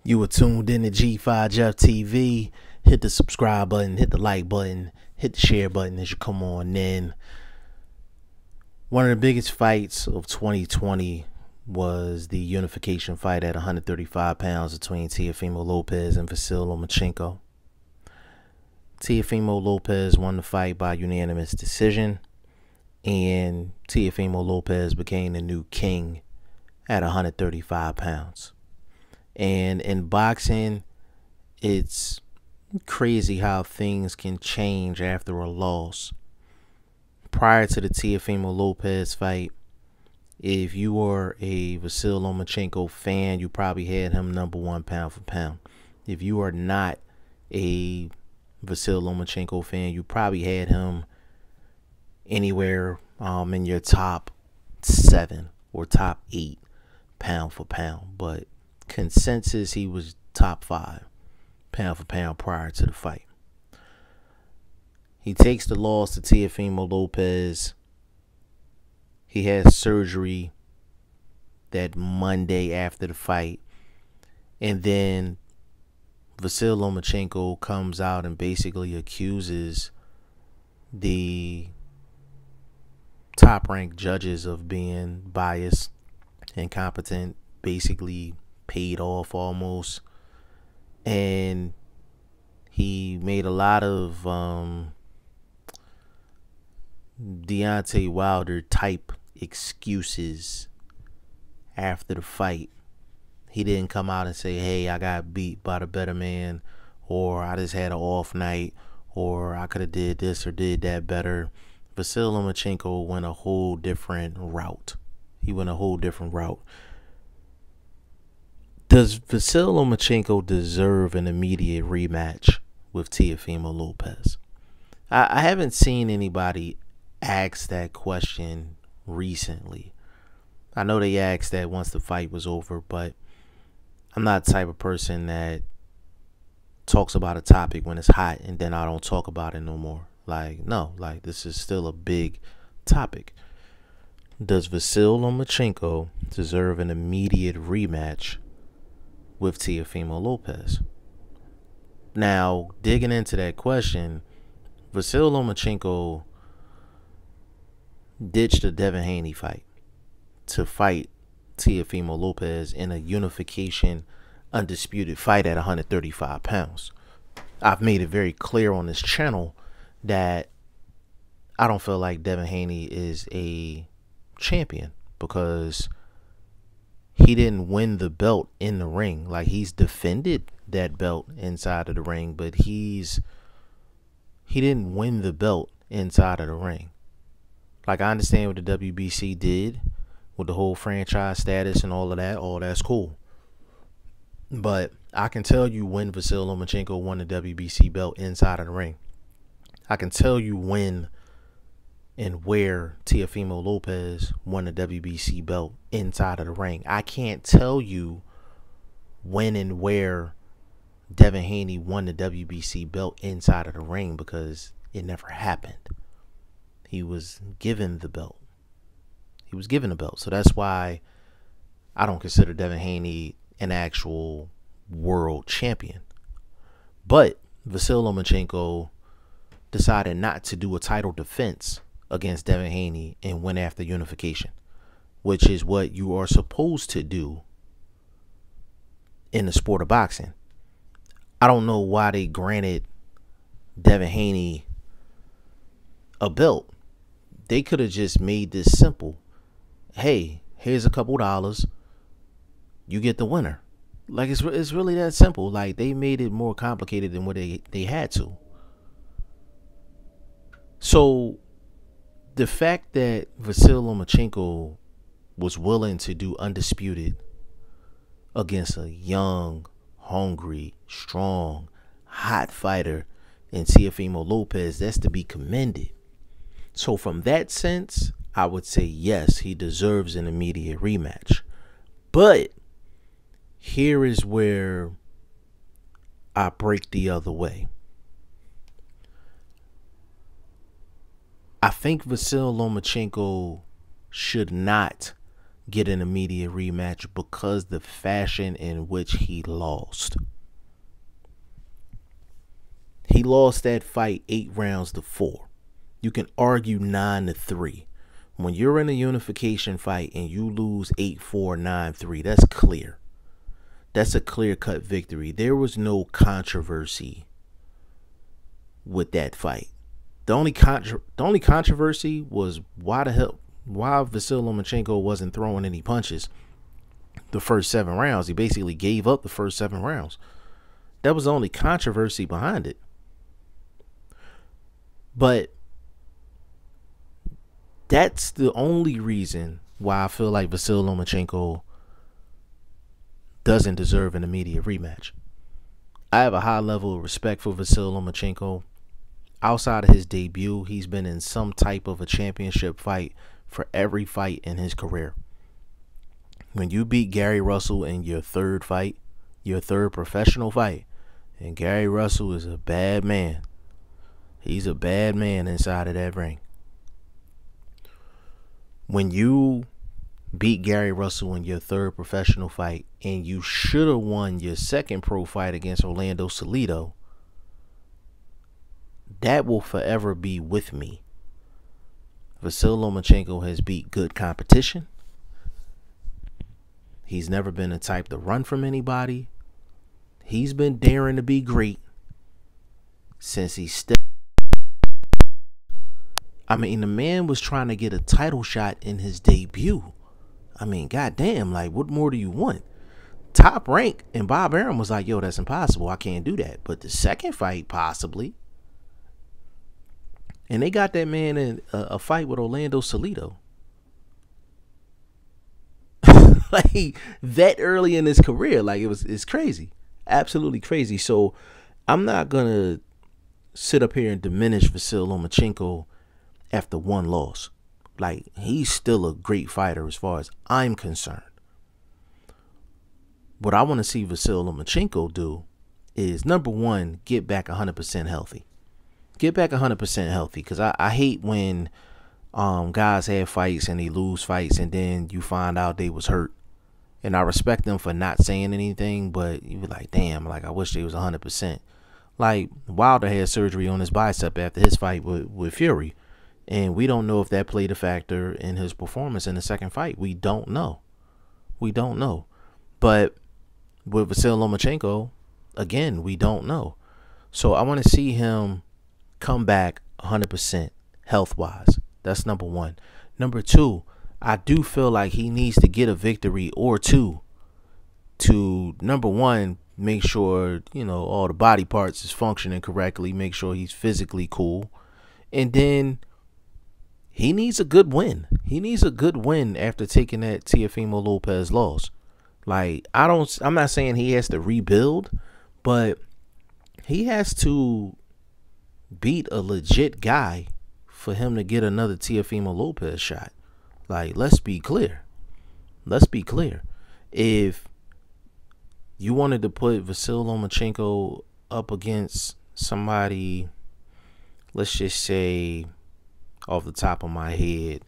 You were tuned in to G5 Jeff TV. Hit the subscribe button, hit the like button, hit the share button as you come on in. One of the biggest fights of 2020 was the unification fight at 135 pounds between Teofimo Lopez and Vasyl Lomachenko. Teofimo Lopez won the fight by unanimous decision, and Teofimo Lopez became the new king at 135 pounds. And in boxing, it's crazy how things can change after a loss. Prior to the Teofimo Lopez fight, if you were a Vasyl Lomachenko fan, you probably had him #1 pound for pound. If you are not a Vasyl Lomachenko fan, you probably had him anywhere in your top 7 or top 8 pound for pound. But consensus, he was top 5 pound for pound prior to the fight. He takes the loss to Teofimo Lopez. He has surgery that Monday after the fight. And then Vasyl Lomachenko comes out and basically accuses the top-ranked judges of being biased, incompetent, basically paid off almost. And he made a lot of Deontay Wilder type excuses after the fight. He didn't come out and say, hey, I got beat by the better man, or I just had an off night, or I could have did this or did that better. Vasyl Lomachenko went a whole different route. He went a whole different route. Does Vasyl Lomachenko deserve an immediate rematch with Teofimo Lopez? I haven't seen anybody ask that question recently. I know they asked that once the fight was over, but I'm not the type of person that talks about a topic when it's hot and then I don't talk about it no more. No, this is still a big topic. Does Vasyl Lomachenko deserve an immediate rematch with Teofimo Lopez? Now, digging into that question, Vasyl Lomachenko ditched the Devin Haney fight to fight Teofimo Lopez in a unification undisputed fight at 135 pounds. I've made it very clear on this channel that I don't feel like Devin Haney is a champion because he didn't win the belt in the ring. He's defended that belt inside of the ring, but he didn't win the belt inside of the ring. I understand what the WBC did with the whole franchise status and all of that. All that's cool. But I can tell you when Vasyl Lomachenko won the WBC belt inside of the ring. I can tell you when and where Teofimo Lopez won the WBC belt inside of the ring. I can't tell you when and where Devin Haney won the WBC belt inside of the ring because it never happened. He was given the belt. He was given the belt. So that's why I don't consider Devin Haney an actual world champion. But Vasyl Lomachenko decided not to do a title defense against Devin Haney and went after unification, which is what you are supposed to do in the sport of boxing. I don't know why they granted Devin Haney a belt. They could have just made this simple. Hey, here's a couple dollars. You get the winner. It's really that simple. They made it more complicated than what they had to. So the fact that Vasyl Lomachenko was willing to do undisputed against a young, hungry, strong, hot fighter in Teofimo Lopez, that's to be commended. So from that sense, I would say yes, he deserves an immediate rematch. But here is where I break the other way. I think Vasyl Lomachenko should not get an immediate rematch because the fashion in which he lost. He lost that fight 8-4. You can argue 9-3. When you're in a unification fight and you lose 8-4, 9-3, that's clear. That's a clear-cut victory. There was no controversy with that fight. The only controversy was why Vasyl Lomachenko wasn't throwing any punches the first 7 rounds. He basically gave up the first 7 rounds. That was the only controversy behind it. But that's the only reason why I feel like Vasyl Lomachenko doesn't deserve an immediate rematch. I have a high level of respect for Vasyl Lomachenko. Outside of his debut, he's been in some type of a championship fight for every fight in his career. When you beat Gary Russell in your 3rd fight, your 3rd professional fight, and Gary Russell is a bad man. He's a bad man inside of that ring. When you beat Gary Russell in your 3rd professional fight and you should have won your 2nd pro fight against Orlando Salido, that will forever be with me. Vasyl Lomachenko has beat good competition. He's never been the type to run from anybody. He's been daring to be great since he stepped. I mean, the man was trying to get a title shot in his debut. I mean, goddamn, like, what more do you want? Top rank, and Bob Arum was like, yo, that's impossible. I can't do that. But the 2nd fight, possibly. And they got that man in a fight with Orlando Salido. Like, that early in his career. Like, it's crazy. Absolutely crazy. So, I'm not going to sit up here and diminish Vasyl Lomachenko after 1 loss. Like, he's still a great fighter as far as I'm concerned. What I want to see Vasyl Lomachenko do is, number 1, get back 100% healthy. Get back 100% healthy, because I hate when guys have fights and they lose fights and then you find out they was hurt. And I respect them for not saying anything, but you be like, damn, like, I wish they was 100%. Like, Wilder had surgery on his bicep after his fight with Fury. And we don't know if that played a factor in his performance in the 2nd fight. We don't know. We don't know. But with Vasyl Lomachenko, again, we don't know. So I want to see him come back 100% health-wise. That's number 1. Number 2, I do feel like he needs to get a victory or 2 to, number 1, make sure, you know, all the body parts is functioning correctly, make sure he's physically cool. And then he needs a good win. He needs a good win after taking that Teofimo Lopez loss. Like, I'm not saying he has to rebuild, but he has to beat a legit guy for him to get another Teofimo Lopez shot. Like, let's be clear. Let's be clear. If you wanted to put Vasyl Lomachenko up against somebody, let's just say, off the top of my head,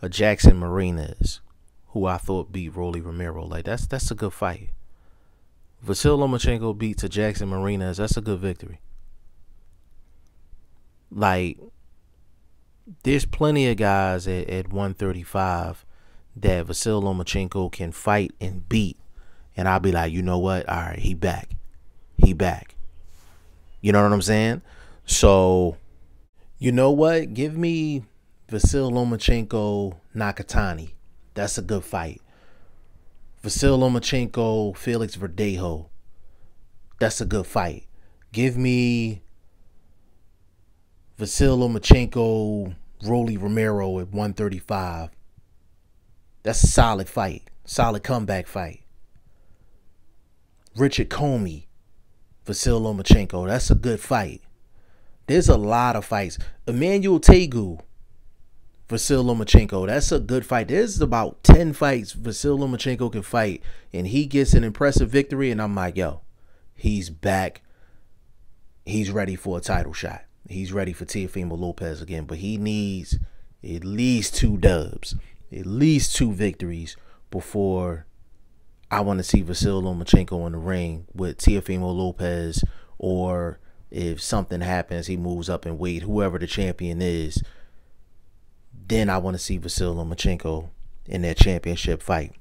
a Jackson Marinas, who I thought beat Rolly Romero, like, that's a good fight. Vasyl Lomachenko beats a Jackson Marinas, that's a good victory. Like, there's plenty of guys at 135 that Vasyl Lomachenko can fight and beat, and I'll be like, you know what? All right, he back. He back. You know what I'm saying? So, you know what? Give me Vasyl Lomachenko Nakatani. That's a good fight. Vasyl Lomachenko Felix Verdejo. That's a good fight. Give me Vasyl Lomachenko Rolly Romero at 135. That's a solid fight. Solid comeback fight. Richard Comey, Vasyl Lomachenko. That's a good fight. There's a lot of fights. Emmanuel Tegu, Vasyl Lomachenko. That's a good fight. There's about 10 fights Vasyl Lomachenko can fight, and he gets an impressive victory, and I'm like, yo, he's back. He's ready for a title shot. He's ready for Teofimo Lopez again, but he needs at least 2 dubs, at least 2 victories before I want to see Vasyl Lomachenko in the ring with Teofimo Lopez, or if something happens, he moves up in weight, whoever the champion is, then I want to see Vasyl Lomachenko in that championship fight.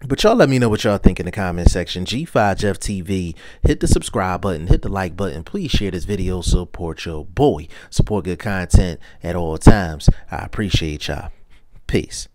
But y'all let me know what y'all think in the comment section. G5 Jeff TV, hit the subscribe button, hit the like button. Please share this video, support your boy. Support good content at all times. I appreciate y'all. Peace.